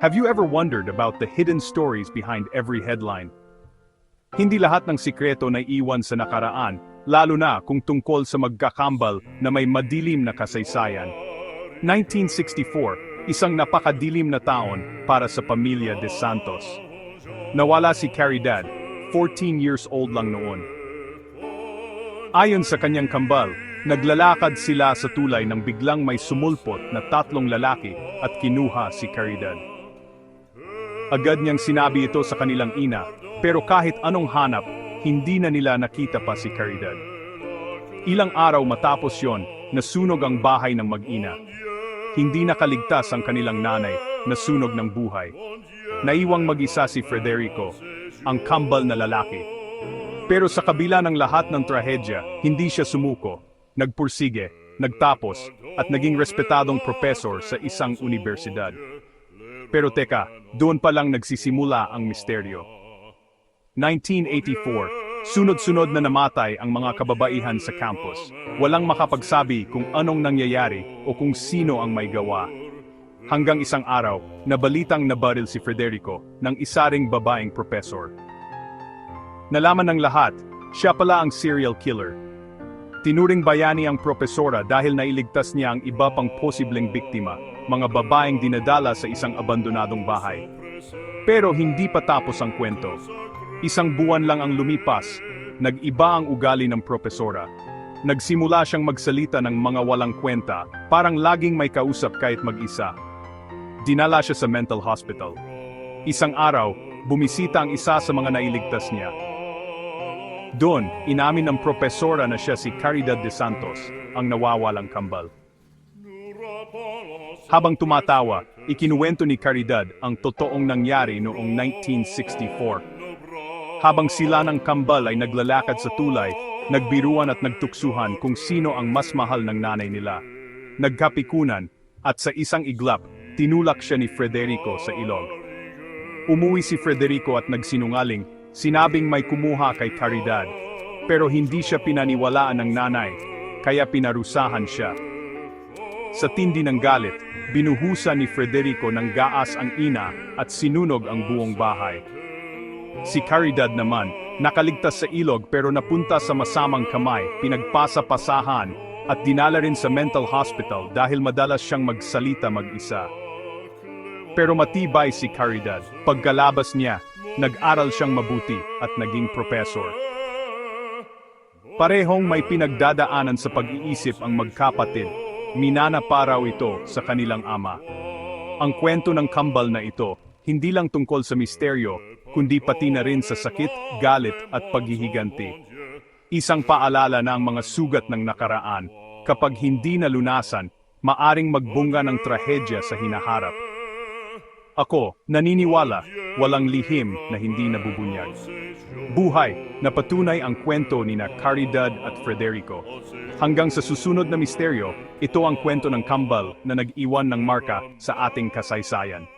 Have you ever wondered about the hidden stories behind every headline? Hindi lahat ng sikreto na iwan sa nakaraan, lalo na kung tungkol sa magkakambal na may madilim na kasaysayan. 1964, isang napakadilim na taon para sa pamilya De Santos. Nawala si Caridad, 14 years old lang noon. Ayon sa kanyang kambal, naglalakad sila sa tulay nang biglang may sumulpot na tatlong lalaki at kinuha si Caridad. Agad niyang sinabi ito sa kanilang ina, pero kahit anong hanap, hindi na nila nakita pa si Caridad. Ilang araw matapos yon, nasunog ang bahay ng mag-ina. Hindi nakaligtas ang kanilang nanay, nasunog ng buhay. Naiwang mag-isa si Frederico, ang kambal na lalaki. Pero sa kabila ng lahat ng trahedya, hindi siya sumuko, nagpursige, nagtapos, at naging respetadong propesor sa isang unibersidad. Pero teka, doon pa lang nagsisimula ang misteryo. 1984, sunod-sunod na namatay ang mga kababaihan sa campus. Walang makapagsabi kung anong nangyayari o kung sino ang may gawa. Hanggang isang araw, nabalitang nabaril si Frederico ng isa ring babaeng propesor. Nalaman ng lahat, siya pala ang serial killer. Tinuring bayani ang propesora dahil nailigtas niya ang iba pang posibleng biktima, mga babaeng dinadala sa isang abandonadong bahay. Pero hindi pa tapos ang kwento. Isang buwan lang ang lumipas, nag-iba ang ugali ng propesora. Nagsimula siyang magsalita ng mga walang kwenta, parang laging may kausap kahit mag-isa. Dinala siya sa mental hospital. Isang araw, bumisita ang isa sa mga nailigtas niya. Doon, inamin ng propesora na siya si Caridad De Santos, ang nawawalang kambal. Habang tumatawa, ikinuwento ni Caridad ang totoong nangyari noong 1964. Habang sila ng kambal ay naglalakad sa tulay, nagbiruan at nagtuksuhan kung sino ang mas mahal ng nanay nila. Nagkapikunan, at sa isang iglap, tinulak siya ni Frederico sa ilog. Umuwi si Frederico at nagsinungaling, sinabing may kumuha kay Caridad. Pero hindi siya pinaniwalaan ng nanay, kaya pinarusahan siya. Sa tindi ng galit, binuhusan ni Frederico ng gaas ang ina at sinunog ang buong bahay. Si Caridad naman, nakaligtas sa ilog pero napunta sa masamang kamay, pinagpasa-pasahan, at dinala rin sa mental hospital dahil madalas siyang magsalita mag-isa. Pero matibay si Caridad. Pagkalabas niya, nag-aral siyang mabuti at naging propesor. Parehong may pinagdadaanan sa pag-iisip ang magkapatid, minanapa raw ito sa kanilang ama. Ang kwento ng kambal na ito, hindi lang tungkol sa misteryo, kundi pati na rin sa sakit, galit at paghihiganti. Isang paalala na ang mga sugat ng nakaraan, kapag hindi nalunasan, maaring magbunga ng trahedya sa hinaharap. Ako, naniniwala, walang lihim na hindi nabubunyag. Buhay, napatunay ang kwento ni Caridad at Frederico. Hanggang sa susunod na misteryo, ito ang kwento ng kambal na nag-iwan ng marka sa ating kasaysayan.